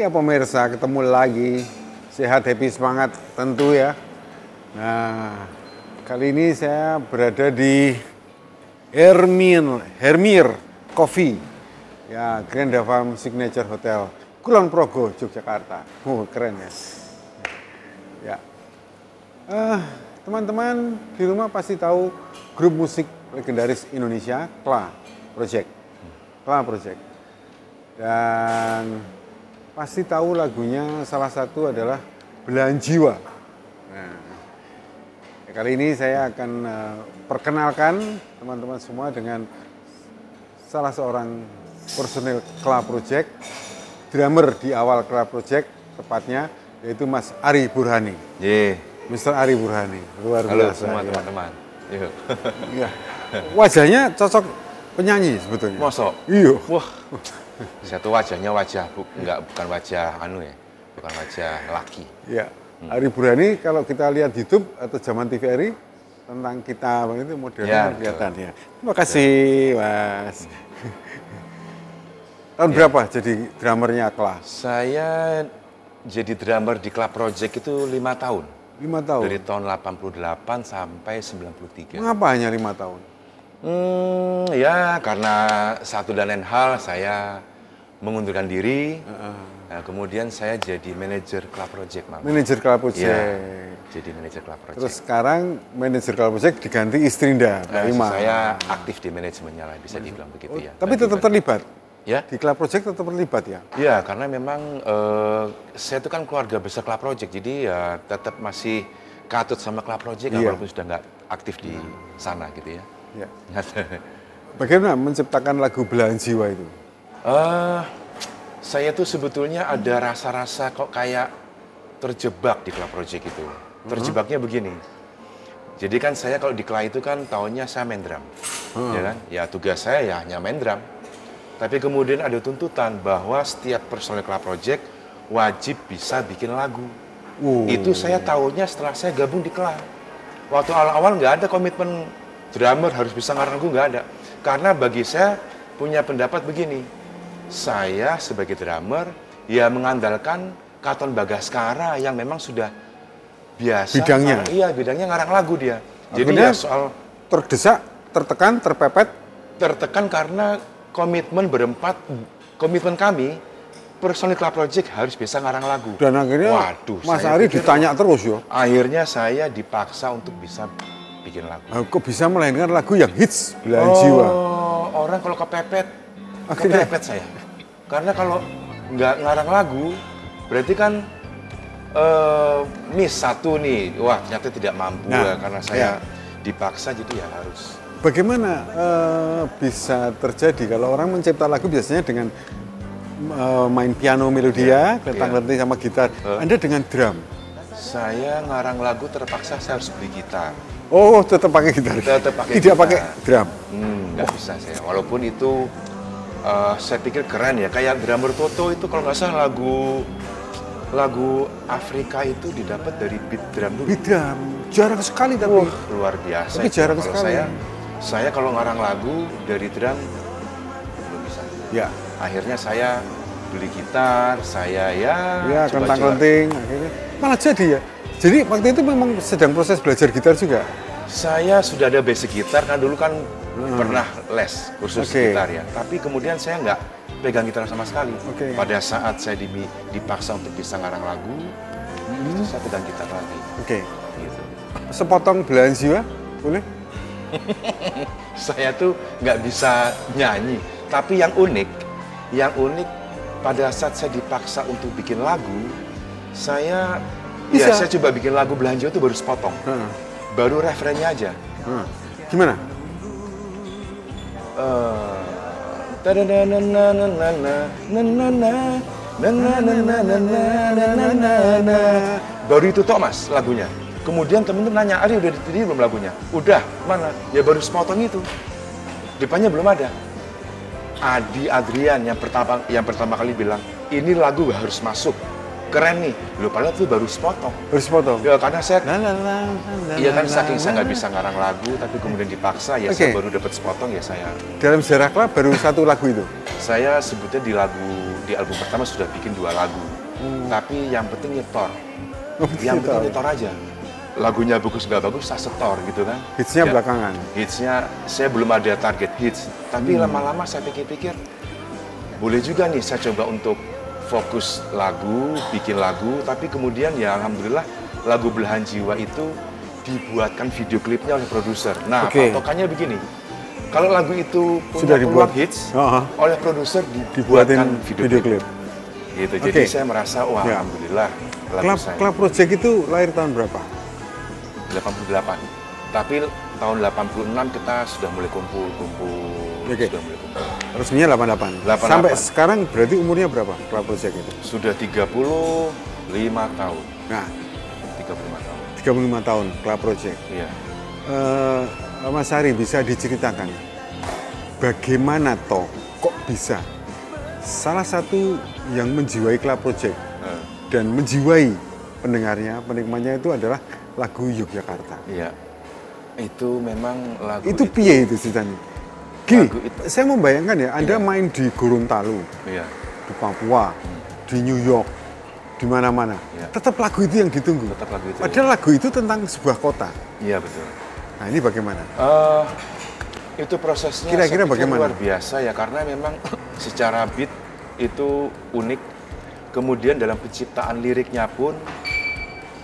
Iya pemirsa, ketemu lagi. Sehat, happy, semangat tentu ya. Nah, kali ini saya berada di Hermir Coffee. Ya, Grand Farm Signature Hotel, Kulon Progo, Yogyakarta. Keren ya. Ya. Teman-teman di rumah pasti tahu grup musik legendaris Indonesia, Kla Project. Kla Project. Dan pasti tahu lagunya, salah satu adalah Belahan Jiwa. Nah, kali ini saya akan perkenalkan teman-teman semua dengan salah seorang personil Kla Project, drummer di awal Kla Project tepatnya, yaitu Mas Ari Burhani. Mr. Ari Burhani, luar biasa. Halo semua teman-teman. Ya. Wajahnya cocok penyanyi sebetulnya. Mosok? Iya. Wah. Satu wajahnya bukan wajah bukan wajah laki. Ya, Ari Burhani kalau kita lihat YouTube atau Zaman TVRI tentang kita itu modelnya kelihatan ya. Terima kasih Mas. Tahun berapa jadi drummernya Kla? Saya jadi drummer di Kla Project itu 5 tahun. 5 tahun? Dari tahun 88 sampai 93. Mengapa hanya 5 tahun? Ya karena satu dan lain hal saya mengundurkan diri. Nah, kemudian saya jadi manajer Kla Project. Manajer Kla Project. Ya, jadi manajer Kla Project. Terus sekarang manajer Kla Project diganti Istrinda, Mbak Ima. Saya aktif di manajemennya lah, bisa dibilang begitu ya. Tapi tetap terlibat? Ya? Di Kla Project tetap terlibat ya? Ya, karena memang saya itu kan keluarga besar Kla Project, jadi ya tetap masih katut sama Kla Project, walaupun sudah nggak aktif di sana gitu ya. Ya. Bagaimana menciptakan lagu Belahan Jiwa itu? Saya tuh sebetulnya ada rasa-rasa kok kayak terjebak di Kla Project itu. Terjebaknya begini. Jadi kan saya kalau di Kla itu kan tahunnya saya main drum. Ya kan? Ya tugas saya ya hanya main drum. Tapi kemudian ada tuntutan bahwa setiap personel Kla Project wajib bisa bikin lagu. Itu saya tahunya setelah saya gabung di Kla. Waktu awal-awal nggak ada komitmen drummer harus bisa ngarang lagu, nggak ada. Karena bagi saya punya pendapat begini, saya sebagai drummer ya mengandalkan Katon Bagaskara yang memang sudah biasa. Bidangnya? Iya, bidangnya ngarang lagu dia. Jadi ya soal terdesak, tertekan, terpepet? Tertekan karena komitmen berempat, komitmen kami, personil Kla Project harus bisa ngarang lagu. Dan akhirnya waduh, Mas Ari ditanya terus ya? Akhirnya saya dipaksa untuk bisa bikin lagu. Kok bisa melainkan lagu yang hits, Belahan Jiwa? Orang kalau kepepet saya. Karena kalau nggak ngarang lagu, berarti kan miss satu nih. Wah, ternyata tidak mampu ya, karena saya dipaksa jadi ya harus. Bagaimana bisa terjadi kalau orang mencipta lagu biasanya dengan main piano melodia, letang-letih sama gitar. Anda dengan drum? Saya ngarang lagu terpaksa saya harus beli gitar. Oh, tetap pakai gitar? Tetap pakai Tidak gitar. pakai drum? Nggak bisa saya. Walaupun itu saya pikir keren ya. Kayak drummer Toto itu kalau nggak salah lagu Afrika itu didapat dari beat drum dulu. Beat drum? Jarang sekali tapi. Luar biasa. Tapi jarang kalau sekali. Saya kalau ngarang lagu dari drum belum bisa. Ya. Akhirnya saya beli gitar, saya kentang-kenting akhirnya malah jadi ya. Jadi waktu itu memang sedang proses belajar gitar juga? Saya sudah ada basic gitar, kan dulu kan pernah les kursus gitar ya. Tapi kemudian saya nggak pegang gitar sama sekali. Pada saat saya dipaksa untuk bisa ngarang lagu, itu saya pegang gitar lagi. Gitu. Sepotong Belahan Jiwa, boleh? Saya tuh nggak bisa nyanyi. Tapi yang unik pada saat saya dipaksa untuk bikin lagu, saya coba bikin lagu Belahan Jiwa itu baru sepotong. Baru referennya aja. Gimana? Baru itu tok Mas lagunya. Kemudian temen-temen nanya, Ari udah ditiri belum lagunya? Udah, mana? Ya baru sepotong itu. Depannya belum ada. Adi Adrian yang pertama kali bilang, ini lagu harus masuk. Keren nih. Lu padahal tuh baru sepotong. Baru sepotong? Ya karena saya, iya kan saking saya nggak bisa ngarang lagu, tapi kemudian dipaksa, ya saya baru dapat sepotong, ya saya. Dalam sejarah Kla baru satu lagu itu? Saya sebutnya di album pertama sudah bikin 2 lagu. tapi yang penting nyetor. Oh, Yang nyetor. penting nyetor aja. Lagunya bagus nggak bagus, saya setor gitu kan. Hitsnya Ya, belakangan. Hitsnya saya belum ada target hits, tapi lama-lama saya pikir-pikir boleh juga nih saya coba untuk fokus lagu, bikin lagu, tapi kemudian ya alhamdulillah lagu Belahan Jiwa itu dibuatkan video klipnya oleh produser. Nah, Oke. patokannya begini, kalau lagu itu Sudah punya dibuat. peluang hits, Oh. oleh produser Dibuatin dibuatkan video klip. klip. Gitu. Jadi Oke. saya merasa, wah Ya. alhamdulillah lagu Club, saya. Club Project itu lahir tahun berapa? 88. Tapi tahun 86 kita sudah mulai kumpul. Oke. Sudah mulai kumpul. Resminya 88. 88. Sampai sekarang berarti umurnya berapa Club Project itu? Sudah 35 tahun. Nah, 35 tahun. 35 tahun Club Project. Iya. Mas Ari bisa diceritakan bagaimana toh kok bisa salah satu yang menjiwai Club Project Eh, dan menjiwai pendengarnya, penikmatnya itu adalah lagu Yogyakarta. iya. Itu memang lagu Itu piye itu ceritanya? Gini, Lagu itu. saya membayangkan ya, Anda Iya. main di Gorontalo, Iya. di Papua, di New York, di mana-mana. Iya. Tetap lagu itu yang ditunggu. Tetap lagu itu. Padahal lagu itu tentang sebuah kota. Iya betul. Nah, ini bagaimana? Itu prosesnya Kira-kira saya pikir bagaimana? luar biasa ya, karena memang secara beat itu unik. Kemudian dalam penciptaan liriknya pun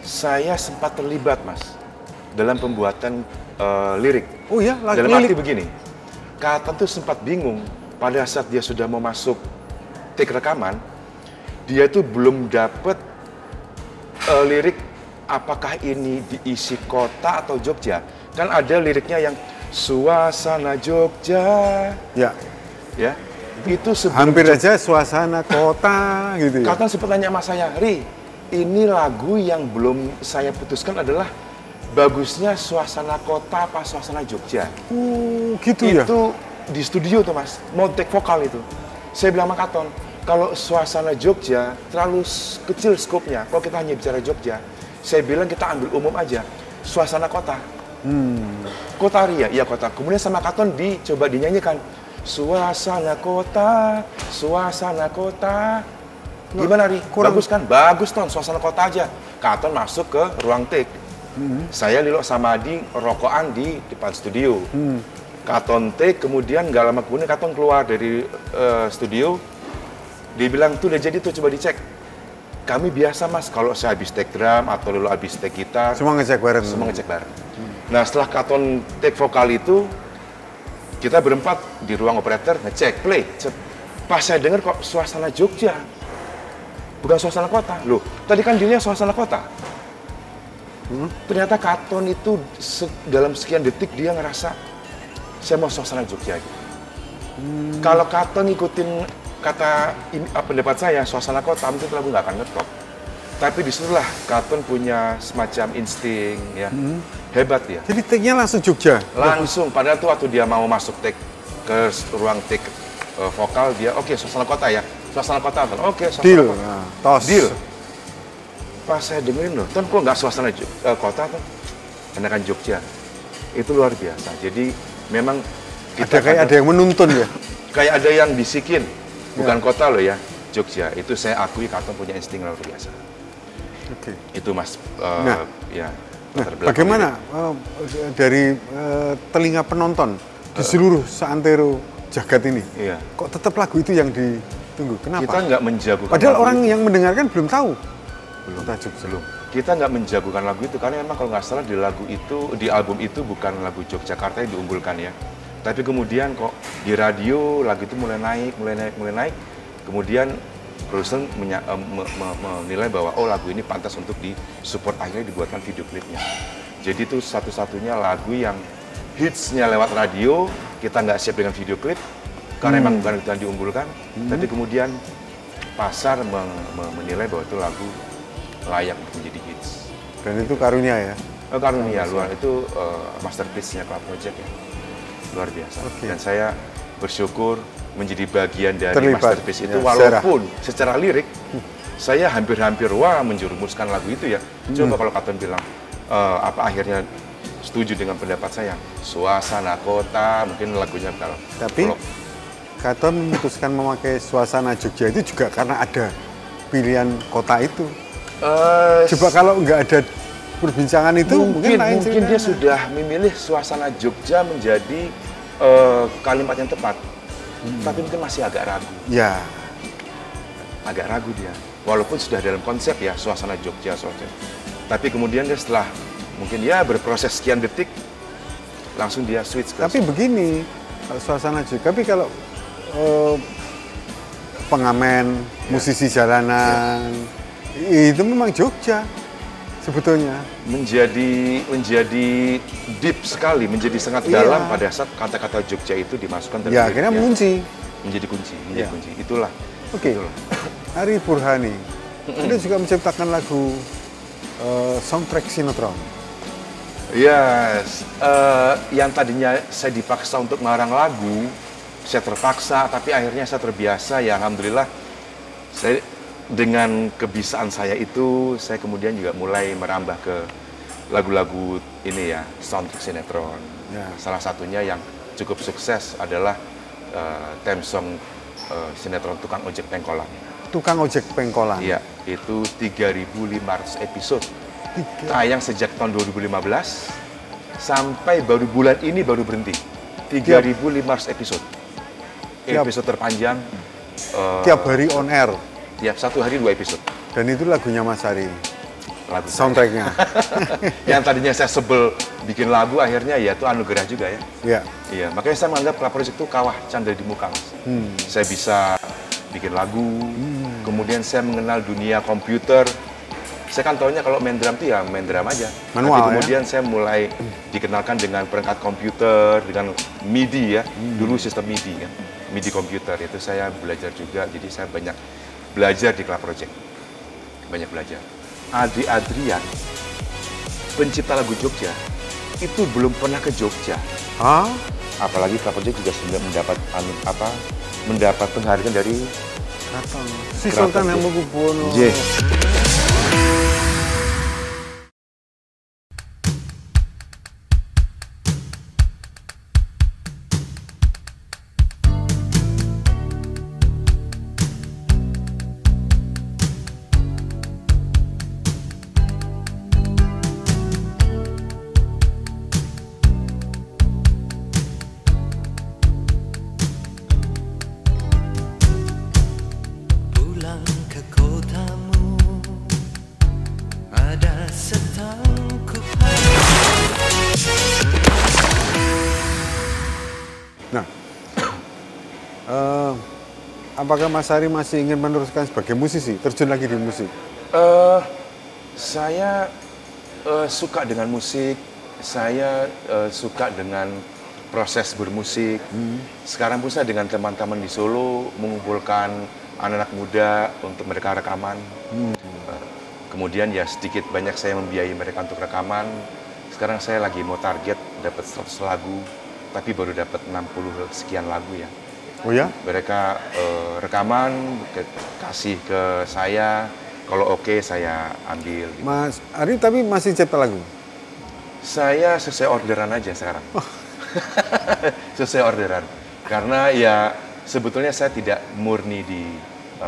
saya sempat terlibat, Mas, dalam pembuatan lirik. Oh ya, lagu Dalam arti lirik. begini, Katon tuh sempat bingung pada saat dia sudah mau masuk take rekaman, dia tuh belum dapet lirik apakah ini diisi kota atau Jogja. Kan ada liriknya yang suasana Jogja, Ya, ya. Itu sebelum hampir aja suasana kota gitu ya. Katon sempat nanya sama saya, Ri, ini lagu yang belum saya putuskan adalah bagusnya suasana kota apa suasana Jogja. Gitu ya. Itu di studio tuh, Mas, mau take vokal itu. Saya bilang sama Katon, kalau suasana Jogja terlalu kecil skopnya, kalau kita hanya bicara Jogja, saya bilang kita ambil umum aja, suasana kota. Kota Ria, iya kota. Kemudian sama Katon dicoba dinyanyikan, suasana kota, suasana kota. Gimana, Ri? Bagus kan? Bagus, Ton, suasana kota aja. Katon masuk ke ruang take. Saya Lilo sama Adi rokokan di depan studio. Katon take, kemudian nggak lama kemudian Katon keluar dari studio. Dia bilang, tuh udah jadi tuh, coba dicek. Kami biasa, Mas, kalau saya habis take drum atau Lilo habis take gitar, Semua ngecek bareng. semua ngecek bareng. Nah, setelah Katon take vokal itu, kita berempat di ruang operator ngecek, play. Cet. Pas saya dengar kok suasana Jogja, bukan suasana kota. Loh, tadi kan dirinya suasana kota. Ternyata Katon itu dalam sekian detik dia ngerasa, saya mau suasana Jogja. Gitu. Kalau Katon ngikutin kata pendapat saya, suasana kota, mungkin lagu nggak akan ngetop. Tapi disitulah Katon punya semacam insting, ya. Hebat ya. Jadi take-nya langsung Jogja. Langsung, padahal tuh waktu dia mau masuk take ke ruang take vokal, dia oke, suasana kota ya. Suasana kota, oke, suasana Deal. kota. Nah, tos. Deal. Pas saya dengerin loh, Ton kok nggak suasana kota tuh? Enakan Jogja. Itu luar biasa. Jadi memang Ada kayak ada yang menuntun ya. kayak ada yang bisikin. Bukan kota loh ya, Jogja. Itu saya akui Katon punya insting luar biasa. Oke. Itu Mas, Nah. ya. Nah, latar belakang bagaimana dari telinga penonton di seluruh seantero jagat ini? Iya. Kok tetap lagu itu yang ditunggu? Kenapa? Kita nggak menjagokan Padahal lagu orang itu. yang mendengarkan belum tahu. Kota Jogja. Belum. Kita nggak menjagokan lagu itu karena memang kalau nggak salah di lagu itu, di album itu bukan lagu Yogyakarta yang diunggulkan ya. Tapi kemudian kok di radio lagu itu mulai naik. Kemudian produser menilai bahwa oh lagu ini pantas untuk disupport, akhirnya dibuatkan video klipnya. Jadi itu satu-satunya lagu yang hitsnya lewat radio, kita nggak siap dengan video klip karena memang bukan itu yang diunggulkan. Tapi kemudian pasar menilai bahwa itu lagu layak untuk menjadi hits. Dan itu karunia ya. Karunia luar itu masterpiece-nya Club Project ya. Luar biasa. Oke. Dan saya bersyukur menjadi bagian dari Terlibat, masterpiece itu ya, walaupun secara lirik saya hampir-hampir menjerumuskan lagu itu ya. Coba kalau Katon bilang apa akhirnya setuju dengan pendapat saya, suasana kota mungkin lagunya bakal Tapi flop. Katon memutuskan memakai suasana Jogja itu juga karena ada pilihan kota itu? Eh, Coba kalau nggak ada perbincangan itu mungkin lain mungkin dia ceritanya. sudah memilih suasana Jogja menjadi kalimat yang tepat. Tapi mungkin masih agak ragu. Ya, Agak ragu dia. Walaupun sudah dalam konsep ya, suasana Jogja, suasana. Tapi kemudian dia setelah mungkin ya berproses sekian detik, langsung dia switch ke tapi begini, kalau suasana Jogja. Tapi kalau pengamen, musisi jalanan, itu memang Jogja sebetulnya. menjadi deep sekali, menjadi sangat Iya. dalam pada saat kata-kata Jogja itu dimasukkan Ya, akhirnya mengunci. menjadi kunci, Iya. Itulah. Oke, Itulah. Ari Burhani, Anda juga menciptakan lagu soundtrack sinetron. Yes, yang tadinya saya dipaksa untuk ngarang lagu, saya terpaksa, tapi akhirnya saya terbiasa. Ya, alhamdulillah, saya dengan kebiasaan saya itu, saya kemudian juga mulai merambah ke lagu-lagu ini ya, soundtrack sinetron. Ya. Salah satunya yang cukup sukses adalah theme song sinetron Tukang Ojek Pengkolan. Tukang ojek pengkolan. Iya, itu 3.500 episode. Tayang sejak tahun 2015 sampai baru bulan ini baru berhenti. 3.500 episode. Tiap- Episode terpanjang. Tiap hari on air. Tiap satu hari 2 episode Dan itu lagunya Mas Ari, lagu. soundtracknya. Yang tadinya saya sebel bikin lagu, akhirnya ya itu anugerah juga ya. Ya, Iya, makanya saya menganggap Club Project itu kawah canda di muka, Mas. Saya bisa bikin lagu, kemudian saya mengenal dunia komputer. Saya kan taunya kalau main drum itu ya main drum aja. Manual, Tapi ya? kemudian saya mulai dikenalkan dengan perangkat komputer, dengan MIDI ya. Dulu sistem MIDI kan, MIDI komputer itu saya belajar juga. Jadi saya banyak belajar di Club Project, banyak belajar. Adi Adrian, pencipta lagu Jogja, itu belum pernah ke Jogja. Hah? Apalagi Club Project juga sudah mendapat penghargaan dari Keraton. Si Keraton, Sultan J. Hamengkubuwono. J. Pulang ke kotamu, ada setangkup Nah, apakah Mas Ari masih ingin meneruskan sebagai musisi, terjun lagi di musik? Saya suka dengan musik, saya suka dengan proses bermusik. Sekarang pun saya dengan teman-teman di Solo mengumpulkan anak-anak muda untuk mereka rekaman. Kemudian ya sedikit banyak saya membiayai mereka untuk rekaman. Sekarang saya lagi mau target dapat 100 lagu, tapi baru dapat 60 sekian lagu ya. Oh ya? Mereka rekaman, kasih ke saya, kalau oke saya ambil. Gitu. Mas Ari tapi masih cipta lagu? Saya sesuai orderan aja sekarang. Sesuai orderan. Karena ya sebetulnya saya tidak murni di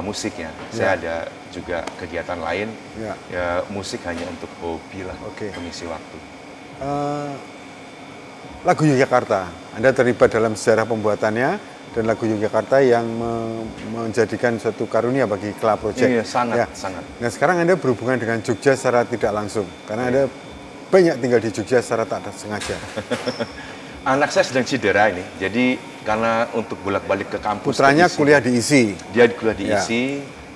musiknya. Saya ada juga kegiatan lain. Ya. Ya musik hanya untuk hobi lah, Oke. pengisi waktu. Lagu Yogyakarta, Anda terlibat dalam sejarah pembuatannya dan lagu Yogyakarta yang menjadikan suatu karunia bagi Club Project. Iya, sangat, Ya. sangat. Nah sekarang Anda berhubungan dengan Jogja secara tidak langsung, karena Anda banyak tinggal di Jogja secara tak sengaja. Anak saya sedang cedera ini, jadi karena untuk bolak-balik ke kampus. Putranya ke ISI, kuliah di ISI. Dia kuliah di Ya. ISI,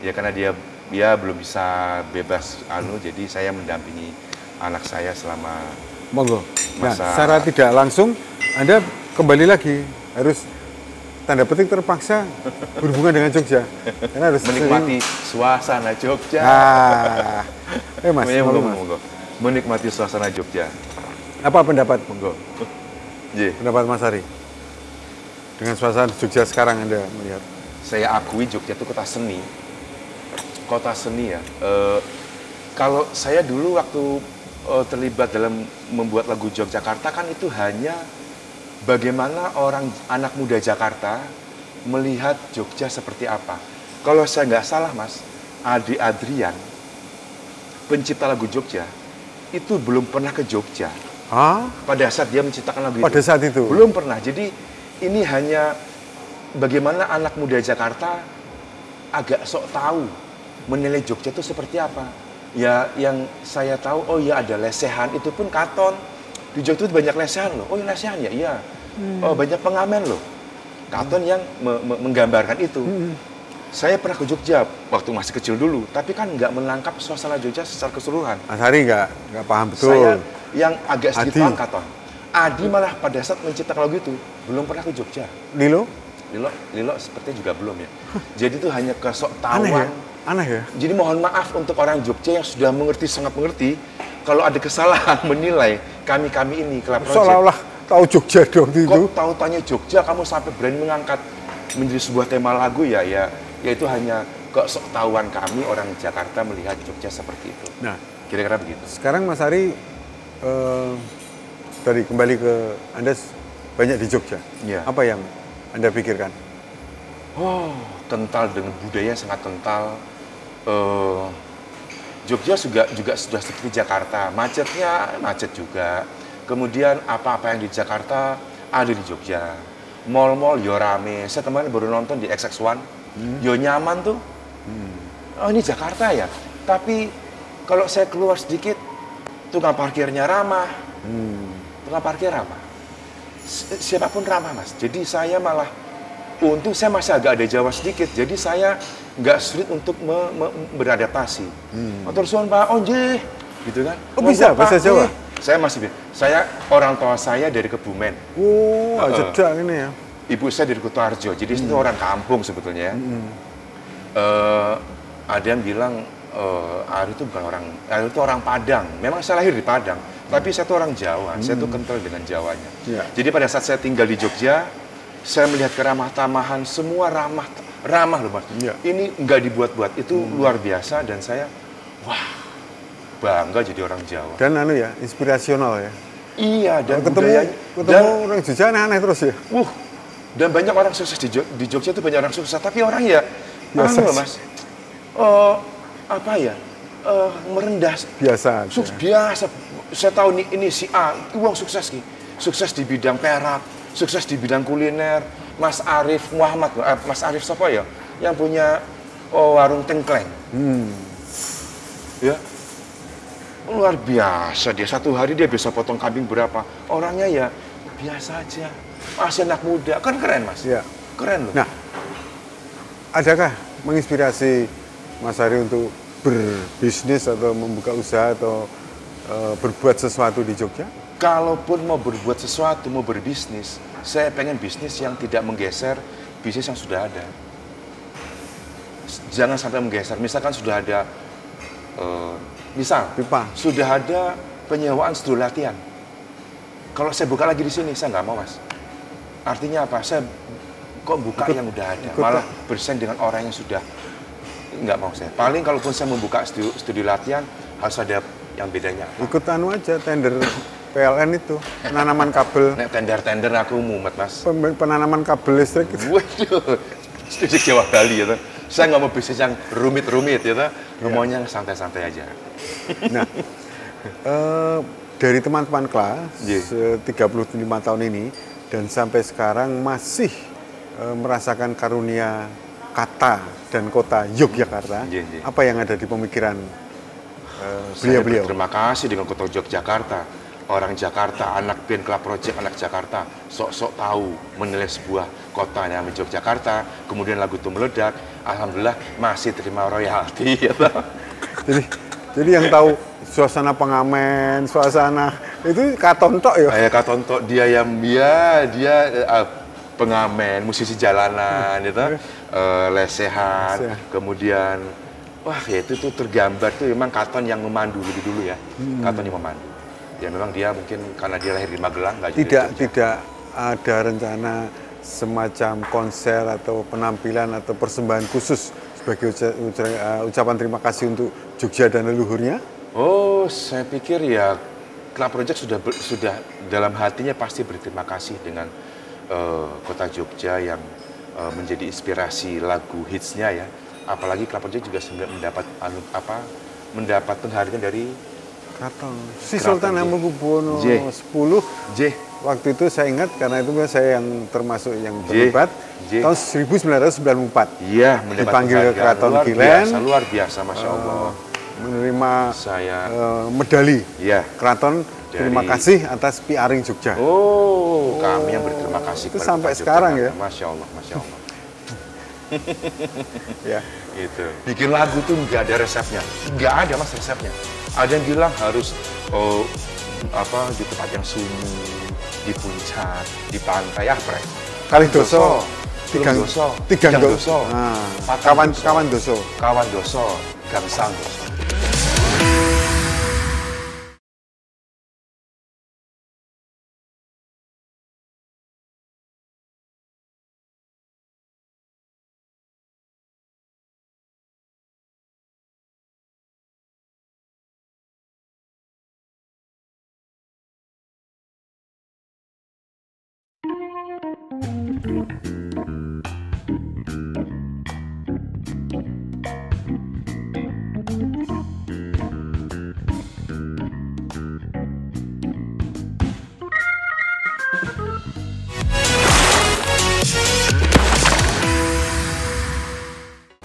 ya karena dia belum bisa bebas jadi saya mendampingi anak saya selama Monggo. Nah, Masa- secara tidak langsung Anda kembali lagi harus tanda petik terpaksa berhubungan dengan Jogja. Karena harus menikmati suasana Jogja. Mas, Monggo, Mas. monggo. Menikmati suasana Jogja. Apa pendapat Monggo. J, pendapat Mas Ari dengan suasana Jogja sekarang Anda melihat? saya akui Jogja itu kota seni. Kota seni ya. Kalau saya dulu waktu terlibat dalam membuat lagu Yogyakarta kan itu hanya bagaimana anak muda Jakarta melihat Jogja seperti apa. Kalau saya nggak salah Mas, Adi Adrian, pencipta lagu Jogja, itu belum pernah ke Jogja. Ah, Pada saat dia menciptakan lagu pada itu. saat itu? Belum pernah. Jadi ini hanya bagaimana anak muda Jakarta agak sok tahu menilai Jogja itu seperti apa. Ya yang saya tahu, oh ya ada lesehan, itu pun Katon. Di Jogja itu banyak lesehan loh. Oh ya lesehan ya, iya. Oh banyak pengamen loh. Katon yang menggambarkan itu. Saya pernah ke Jogja waktu masih kecil dulu, tapi kan nggak menangkap suasana Jogja secara keseluruhan. Mas Hari nggak paham betul. Saya yang agak sedikit Adi. paham Katon. Adi malah pada saat menciptakan lagu itu belum pernah ke Jogja. Lilo? Lilo sepertinya juga belum ya. Jadi itu hanya kesok Aneh ya? tawan. Aneh ya? Jadi mohon maaf untuk orang Jogja yang sudah mengerti, sangat mengerti, kalau ada kesalahan menilai kami ini Club Project. Seolah-olah tahu Jogja dong itu. Kok tahu tanya Jogja, kamu sampai berani mengangkat menjadi sebuah tema lagu ya itu hanya kesoktahuan kami orang Jakarta melihat Jogja seperti itu. Nah, Kira-kira begitu. sekarang Mas Hari tadi kembali ke Anda banyak di Jogja. Iya. Apa yang Anda pikirkan? Oh, kental dengan budaya sangat kental. Jogja juga sudah seperti Jakarta, macetnya macet juga. Kemudian apa-apa yang di Jakarta ada di Jogja. Mall-mall yo rame. Saya kemarin baru nonton di XX1. Yo nyaman tuh. Oh ini Jakarta ya. Tapi kalau saya keluar sedikit, tukang parkirnya ramah. Tukang parkir ramah. Siapapun ramah mas. Jadi saya malah, untung saya masih agak ada Jawa sedikit. Jadi saya nggak sulit untuk beradaptasi. Matur suwun Pak Onje, gitu kan? Oh, bisa Pak, bahasa Jawa? Saya masih bisa. Saya orang tua saya dari Kebumen. Oh, jeda ini ya. Ibu saya dari Kutoarjo, jadi itu orang kampung sebetulnya. Ada yang bilang Ari itu bukan Ari itu orang Padang. Memang saya lahir di Padang, tapi saya itu orang Jawa. Saya tuh kental dengan Jawanya. Ya. Jadi pada saat saya tinggal di Jogja, saya melihat keramah tamahan, semua ramah loh mas. Ya. Ini nggak dibuat-buat, itu luar biasa dan saya wah bangga jadi orang Jawa. Dan ya, inspirasional ya. Iya dan Ketemu budayanya orang Jogja aneh terus ya. Dan banyak orang sukses di Jogja itu banyak orang sukses, tapi orang ya, Biasa loh sih. mas, merendah. Biasa. Biasa. Saya tahu nih ini si A, uang sukses nih, sukses di bidang perak, sukses di bidang kuliner. Mas Arif Muhammad, Mas Arif siapa ya, yang punya warung tengkleng. Ya, luar biasa dia. Satu hari dia bisa potong kambing berapa? Orangnya ya biasa aja. Masih anak muda, kan keren mas. Iya. Keren loh. Nah, adakah menginspirasi Mas Hari untuk berbisnis atau membuka usaha atau berbuat sesuatu di Jogja? Kalaupun mau berbuat sesuatu, mau berbisnis, saya pengen bisnis yang tidak menggeser bisnis yang sudah ada. Jangan sampai menggeser. Misalkan sudah ada, Pipa. sudah ada penyewaan studio latihan. Kalau saya buka lagi di sini, saya nggak mau mas. Artinya apa? Saya kok buka yang udah ada, malah bersaing dengan orang yang sudah, nggak mau saya. Paling kalaupun saya membuka studi latihan, harus ada yang bedanya. Ikut aja tender PLN itu, penanaman kabel. Nek tender aku mumet mas. Penanaman kabel listrik itu. Waduh, studi Jawa Bali ya. Saya nggak mau bisnis yang rumit-rumit ya. Maunya santai-santai aja. Nah, dari teman-teman kelas 35 tahun ini dan sampai sekarang masih merasakan karunia kata dan kota Yogyakarta. Apa yang ada di pemikiran beliau-beliau? Terima kasih dengan Kota Yogyakarta. Orang Jakarta, anak band Club Project, anak Jakarta, sok-sok tahu menilai sebuah kota yang namanya Yogyakarta, kemudian lagu itu meledak, alhamdulillah masih terima royalti. Jadi yang tahu suasana pengamen, suasana itu Katontok ya? Katontok dia pengamen, musisi jalanan, lesehan, kemudian wah ya itu tuh tergambar tuh memang Katon yang memandu lebih dulu ya, Katon yang memandu. Ya memang dia mungkin karena dia lahir di Magelang, tidak ada rencana semacam konser atau penampilan atau persembahan khusus sebagai ucapan terima kasih untuk Jogja dan leluhurnya? Oh, saya pikir ya Club Project sudah dalam hatinya pasti berterima kasih dengan kota Jogja yang menjadi inspirasi lagu hitsnya ya. apalagi Kla Project juga mendapat mendapat penghargaan dari Keraton. Si Keraton Sultan J. Hamengkubuwono J. 10. J. Waktu itu saya ingat karena itu saya yang termasuk yang terlibat. J. Tahun 1994. Iya, mendapat Dipanggil ke penghargaan Keraton luar Kilen. biasa, luar biasa, Masya Allah. Menerima Saya, medali iya. Keraton. Terima Dari- kasih atas piaring Jogja. Oh, kami yang berterima kasih. Itu kepada sampai Pak sekarang ya? Masya Allah, Masya Allah. Ya. Gitu. Bikin lagu tuh nggak ada resepnya, nggak ada mas resepnya. Ada yang bilang harus di tempat yang sunyi, di puncak, di pantai, Prek. Kalidoso. Tigang doso, Nah, Patang kawan doso. kawan doso, gangsang doso.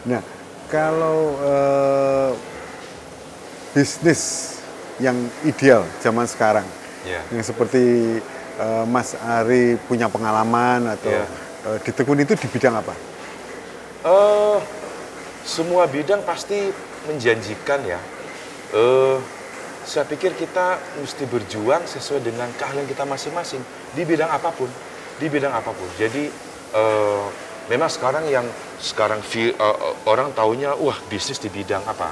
Nah, kalau bisnis yang ideal zaman sekarang, Iya. yang seperti Mas Ari punya pengalaman atau Iya. ditekuni itu di bidang apa? Semua bidang pasti menjanjikan ya. Saya pikir kita mesti berjuang sesuai dengan keahlian kita masing-masing di bidang apapun, Jadi memang sekarang orang taunya, wah bisnis di bidang apa?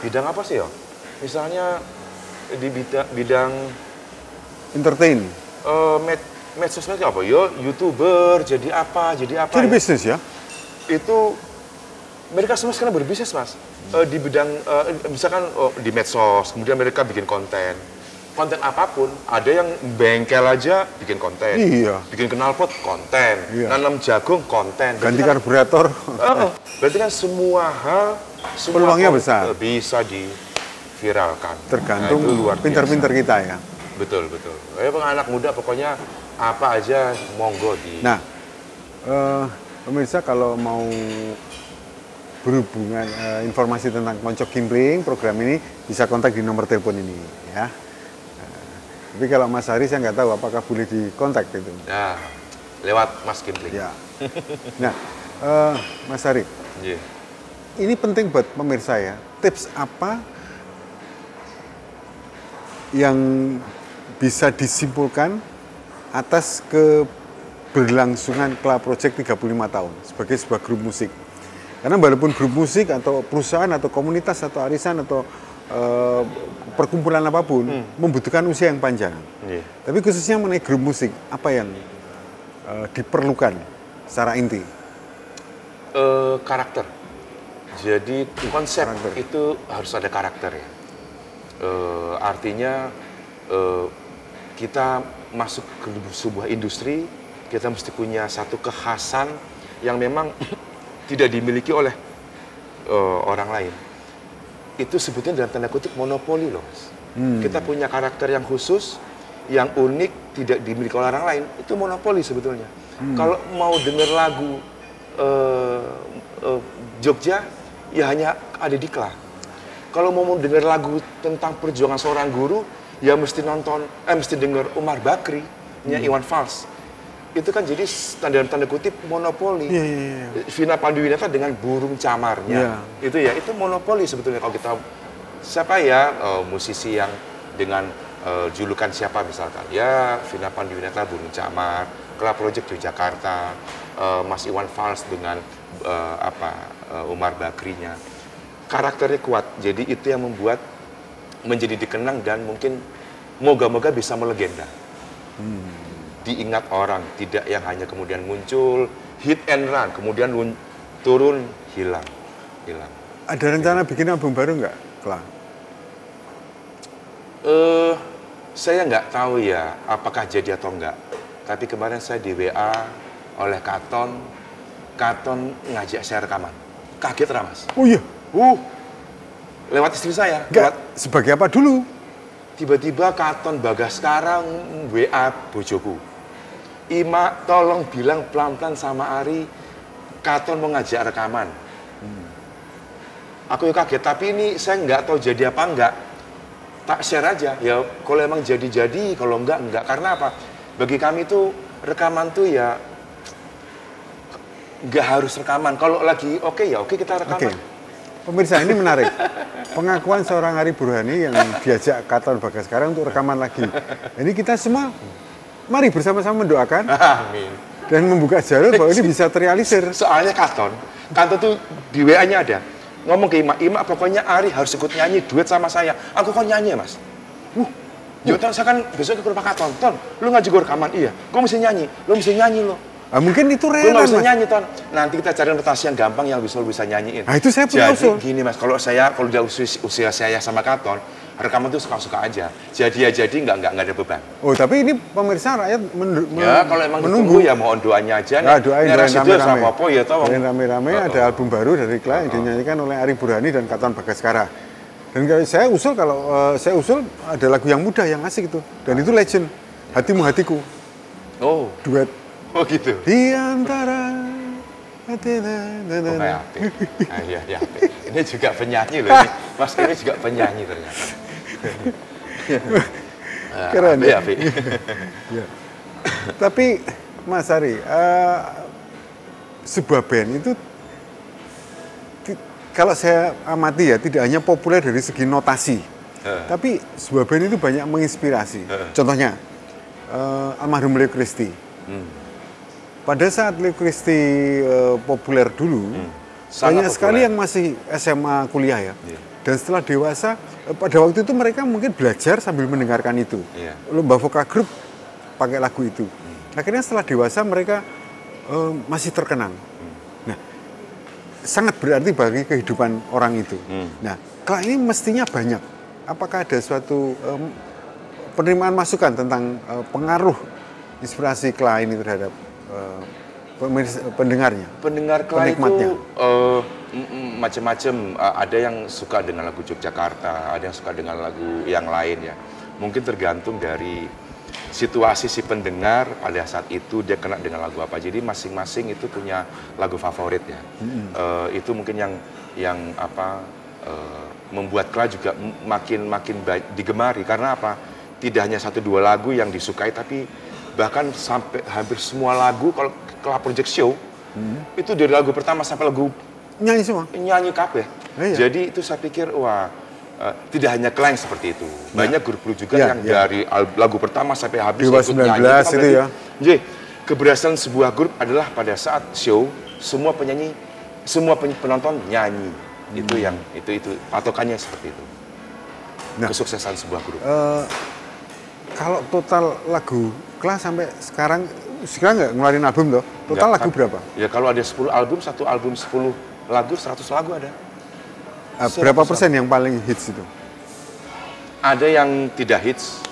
Bidang apa sih ya? Misalnya di bidang Entertain. medsos apa? Yo, YouTuber, jadi apa? Jadi ya? bisnis ya? Itu mereka semua sekarang berbisnis mas di bidang misalkan di medsos, kemudian mereka bikin konten apapun. Ada yang bengkel aja bikin konten, Iya. bikin knalpot konten, Iya. nanam jagung konten. Ganti Berarti kan- karburator. berarti kan semua hal Peluangnya besar. bisa diviralkan. Tergantung Nah, itu luar pinter-pinter biasa. kita ya. Betul. Anak muda pokoknya apa aja monggo di. Nah, pemirsa kalau mau berhubungan informasi tentang Konco Gimpling program ini bisa kontak di nomor telepon ini ya. Tapi kalau Mas Hari saya nggak tahu apakah boleh dikontak itu. Nah, lewat Mas Gimpling. Ya. Nah, Mas Hari, Iya. ini penting buat pemirsa ya. Tips apa yang bisa disimpulkan atas keberlangsungan Kla Project 35 tahun sebagai sebuah grup musik? Karena walaupun grup musik atau perusahaan atau komunitas atau arisan atau perkumpulan apapun membutuhkan usia yang panjang. Iya. Tapi khususnya mengenai grup musik, apa yang diperlukan secara inti? Karakter. Jadi konsep Karakter. itu harus ada karakter ya. Artinya kita masuk ke sebuah industri, kita mesti punya satu kekhasan yang memang tidak dimiliki oleh orang lain. Itu sebetulnya dalam tanda kutip monopoli loh, Mas. Kita punya karakter yang khusus, yang unik, tidak dimiliki oleh orang lain. Itu monopoli sebetulnya. Kalau mau dengar lagu Jogja, ya hanya ada di Kla. Kalau mau dengar lagu tentang perjuangan seorang guru, ya mesti dengar Umar Bakri, Iwan Fals. Itu kan jadi tanda kutip monopoli. Iya. Vina Panduwinata dengan burung camarnya. Iya. Itu monopoli sebetulnya kalau kita siapa ya musisi yang dengan julukan siapa misalkan. Ya Vina Panduwinata burung camar, Kla Project Yogyakarta, Mas Iwan Fals dengan Umar Bakrinya. Karakternya kuat. Jadi itu yang membuat menjadi dikenang dan mungkin moga-moga bisa melegenda. Diingat orang, tidak yang hanya kemudian muncul, hit and run, kemudian turun, hilang. Ada rencana bikin album baru nggak, Kla? Saya nggak tahu ya, apakah jadi atau enggak. Tapi kemarin saya di WA oleh Katon ngajak saya rekaman. kaget lah Mas. Oh iya? Lewat istri saya. Enggak, sebagai apa dulu? Tiba-tiba Katon Bagaskara WA bojoku. Ima tolong bilang pelan-pelan sama Ari, Katon mau ngajak rekaman. Aku ya kaget, tapi ini saya nggak tahu jadi apa enggak. Tak share aja, ya kalau emang jadi-jadi, kalau enggak. Karena apa? Bagi kami tuh rekaman tuh ya nggak harus rekaman. Kalau lagi oke ya oke kita rekaman. Pemirsa, ini menarik. Pengakuan seorang Ari Burhani yang diajak Katon Bagaskara untuk rekaman lagi. Ini kita semua mari bersama-sama mendoakan. Amin. Dan membuka jalur bahwa ini bisa terrealisir. Soalnya Katon tuh di WA-nya ada. Ngomong ke Ima pokoknya Ari harus ikut nyanyi duet sama saya. Aku kok nyanyi ya Mas? Saya kan besok ke rumah Katon. Ton, lu ngajak gue rekaman? Iya. Gue mesti nyanyi. Lu mesti nyanyi lo. Mungkin itu Gue rela, nggak bisa Mas. nyanyi, Ton. Nanti kita cari notasi yang gampang yang bisa nyanyiin. Nah, itu saya punya usul. Jadi gini Mas, kalau udah usia saya sama Katon, rekaman tuh suka-suka aja. Jadi nggak ada beban. Oh, tapi ini pemirsa rakyat Ya, kalau emang menunggu. ditunggu ya mohon doanya aja. Ya, doain rame-rame. sama apa ya toh. Doain rame-rame ada album baru dari Kla yang dinyanyikan oleh Ari Burhani dan Katon Bagaskara. Dan saya usul ada lagu yang mudah yang asik itu. Dan itu legend. Hatimu Hatiku. Oh, Duet. oh gitu. Di antara hati Oh, kayak apik. Nah, iya, apik. Ini juga penyanyi loh ini. Mas ini juga penyanyi ternyata. Keren ya? Apik. Ya. Tapi Mas Ari, sebuah band itu kalau saya amati ya tidak hanya populer dari segi notasi, tapi sebuah band itu banyak menginspirasi. Contohnya almarhum Leo Christie. Pada saat Leo Christie populer dulu, banyak sekali yang masih SMA kuliah ya. Dan setelah dewasa, pada waktu itu mereka mungkin belajar sambil mendengarkan itu. Lomba vokal grup pakai lagu itu. Akhirnya setelah dewasa mereka masih terkenang. Nah, sangat berarti bagi kehidupan orang itu. Nah, kalau ini mestinya banyak. Apakah ada suatu penerimaan masukan tentang pengaruh inspirasi Kla ini terhadap pendengarnya? Pendengar Kla penikmatnya. Itu macam-macam. Ada yang suka dengan lagu Yogyakarta, ada yang suka dengan lagu yang lain ya. Mungkin tergantung dari situasi si pendengar pada saat itu dia kena dengan lagu apa. Jadi masing-masing itu punya lagu favorit ya. Itu mungkin yang membuat Kla juga makin digemari karena apa? Tidak hanya 1-2 lagu yang disukai, tapi bahkan sampai hampir semua lagu kalau Kla Project Show itu dari lagu pertama sampai lagu Nyanyi semua? Nyanyi kabeh. Iya. Jadi itu saya pikir wah tidak hanya Kla yang seperti itu. Banyak grup-grup juga yang dari lagu pertama sampai habis Dewa ikut 19 nyanyi. itu ya. Jadi keberhasilan sebuah grup adalah pada saat show semua penyanyi, semua penonton nyanyi. Itu yang itu patokannya seperti itu. Nah, kesuksesan sebuah grup. Kalau total lagu Kla sampai sekarang nggak ngeluarin album toh? Total Nggak, lagu berapa? Ya kalau ada 10 album, satu album 10 lagu, 100 lagu ada. Berapa persen yang paling hits itu? Ada yang tidak hits.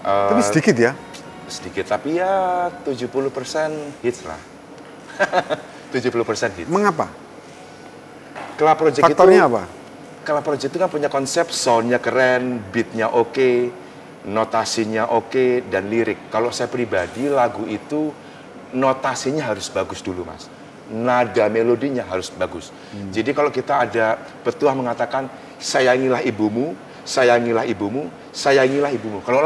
Tapi sedikit ya? Sedikit, tapi ya 70% hits lah. 70% hits. Mengapa? Kla Project Faktornya apa? Kla Project itu kan punya konsep soundnya keren, beatnya oke, notasinya oke, dan lirik. Kalau saya pribadi, lagu itu notasinya harus bagus dulu, Mas. Nada melodinya harus bagus. Jadi kalau kita ada petuah mengatakan, sayangilah ibumu, sayangilah ibumu, sayangilah ibumu. Kalau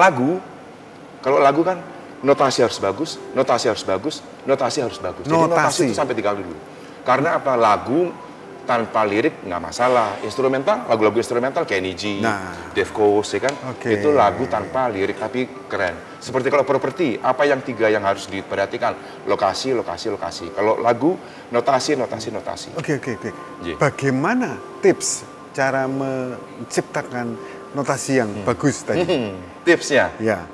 lagu kan notasi harus bagus, notasi harus bagus, notasi harus bagus. Jadi notasi itu sampai 3 kali dulu. Karena apa? Lagu tanpa lirik nggak masalah. Instrumental, lagu-lagu instrumental kayak Niji, Defcos, ya kan? Itu lagu tanpa lirik tapi keren. Seperti kalau properti, apa yang 3 yang harus diperhatikan? Lokasi, lokasi, lokasi. Kalau lagu, notasi, notasi, notasi. Oke. Bagaimana tips cara menciptakan notasi yang bagus tadi? Tipsnya? Ya.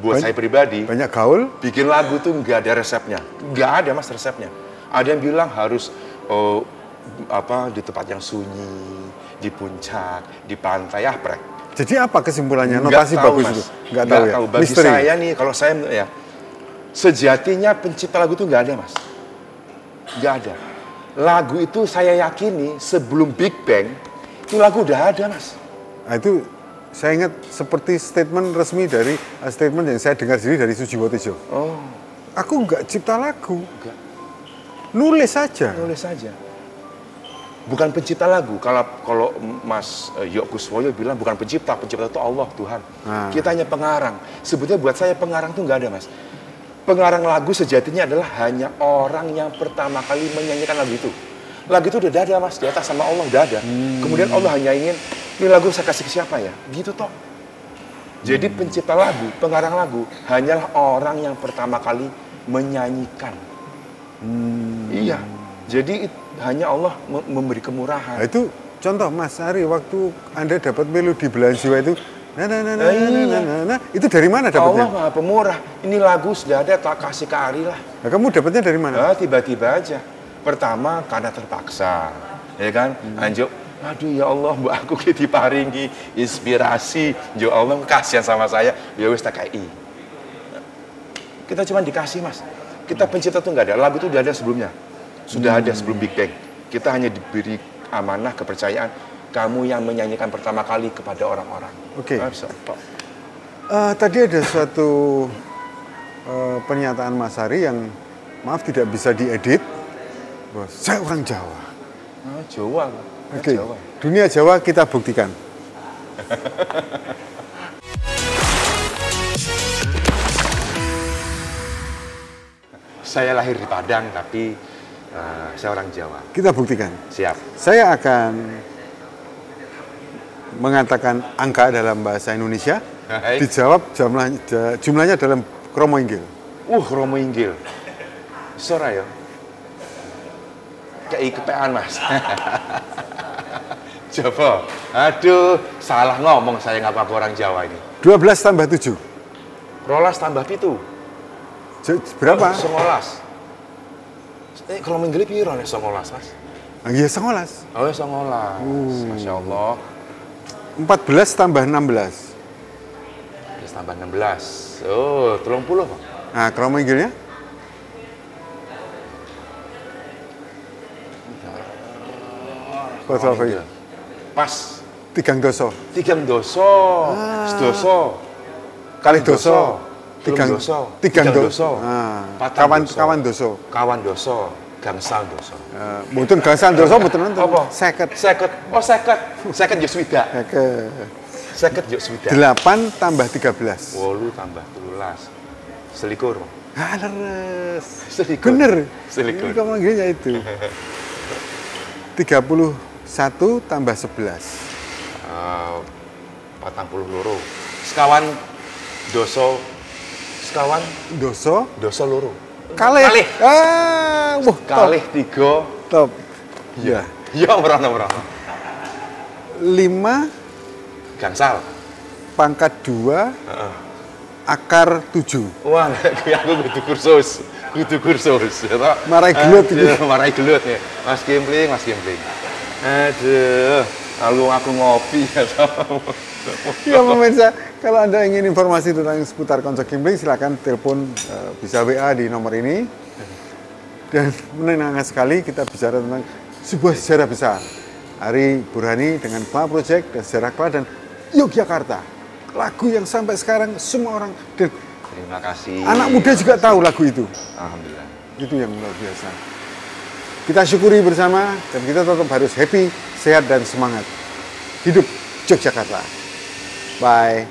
Buat saya pribadi, banyak gaul. Bikin lagu tuh nggak ada resepnya. Nggak ada, Mas, resepnya. Ada yang bilang harus di tempat yang sunyi, di puncak, di pantai, prek. Jadi apa kesimpulannya notasi bagus itu? Nggak tahu ya. Bagi misteri. Saya nih, kalau saya ya, sejatinya pencipta lagu itu nggak ada, Mas. Nggak ada. lagu itu saya yakini sebelum Big Bang, itu lagu udah ada, Mas. Nah, itu saya ingat seperti statement resmi dari statement yang saya dengar sendiri dari Sujiwo Tejo. Oh, Aku nggak cipta lagu, enggak. nulis saja. Nulis saja. Bukan pencipta lagu. Kalau Mas Yok Kuswoyo bilang bukan pencipta itu Allah, Tuhan. Nah. Kita hanya pengarang. Sebetulnya buat saya pengarang itu nggak ada, Mas. Pengarang lagu sejatinya adalah hanya orang yang pertama kali menyanyikan lagu itu. Lagu itu udah ada, Mas, di atas sama Allah udah ada. Kemudian Allah hanya ingin, ini lagu saya kasih ke siapa ya? Gitu toh. Jadi pencipta lagu, pengarang lagu hanyalah orang yang pertama kali menyanyikan. Iya. Jadi hanya Allah memberi kemurahan. Nah, itu contoh Mas Ari waktu Anda dapat melodi belahan jiwa itu, itu dari mana dapatnya? Allah Maha Pemurah. Ini lagu sudah ada, tak kasih ke Ari lah. Nah, kamu dapatnya dari mana? Nah, tiba-tiba aja. Pertama karena terpaksa, ya kan? Anjo, aduh ya Allah, mbak aku diparingi inspirasi. Ya Allah, kasihan sama saya. Ya wis tak kai. Kita cuma dikasih, Mas. Kita pencipta tuh nggak ada. Lagu itu udah ada sebelumnya. Sudah ada sebelum Big Bang. Kita hanya diberi amanah, kepercayaan. Kamu yang menyanyikan pertama kali kepada orang-orang. Oke. Nah, Tadi ada suatu pernyataan Mas Ari yang maaf tidak bisa diedit. Bahwa saya orang Jawa. Jawa. Oke. Jawa. Dunia Jawa kita buktikan. Saya lahir di Padang, tapi saya orang Jawa. Kita buktikan. Siap. Saya akan mengatakan angka dalam bahasa Indonesia. Hai. Dijawab jumlahnya dalam kromo inggil. Romo Inggil. Sora ya. Kayak kepean, Mas. Coba. Aduh, salah ngomong saya ngaku orang Jawa ini. 12 tambah 7. Rolas tambah pitu. Berapa? 19. Kalau Inggil piro nek 19, Mas? Iya, 19. Oh, 19. Masya Allah. 14 tambah 16. Terus tambah 16. Oh, 30, Pak. Nah, kromo inggilnya? Pas apa itu? Pas. 3 doso. 3 doso. Sedoso. Kali doso. Tigang doso. Tigang Tigang doso. doso. Ah, Patang doso. kawan doso. Kawan doso. Gangsal doso. Mboten gangsal doso mboten nonton. Apa? 50. 50. Oh, 50. 50 yo swidak. 50 yo swidak. 8 tambah 13. 8 tambah 13. Selikur. Ah, leres. Selikur. Bener. Selikur. Ini kromo inggilnya itu. 31 tambah 11. 40 loro. Sekawan doso. Sekawan Doso. doso loro. Kalih. Kalih. Wah, Kalih 3. top. Iya. Iya, merana. 5 Gangsal. pangkat 2 akar 7. Wah, aku kudu kursus. Ya, toh? Marai gelut Aduh, gitu. Marai gelut ya. Mas Gimpling. Aduh, aku ngopi ya. Toh. Ya pemirsa, kalau Anda ingin informasi tentang seputar Konco Gimpling, silakan telepon, bisa WA di nomor ini. Dan menyenangkan sekali kita bicara tentang sebuah sejarah besar. Ari Burhani dengan Kla Project dan sejarah Kla dan Yogyakarta. Lagu yang sampai sekarang semua orang dan Terima kasih. anak muda juga tahu lagu itu. Alhamdulillah. Itu yang luar biasa. Kita syukuri bersama dan kita tetap harus happy, sehat dan semangat. Hidup Yogyakarta. Bye.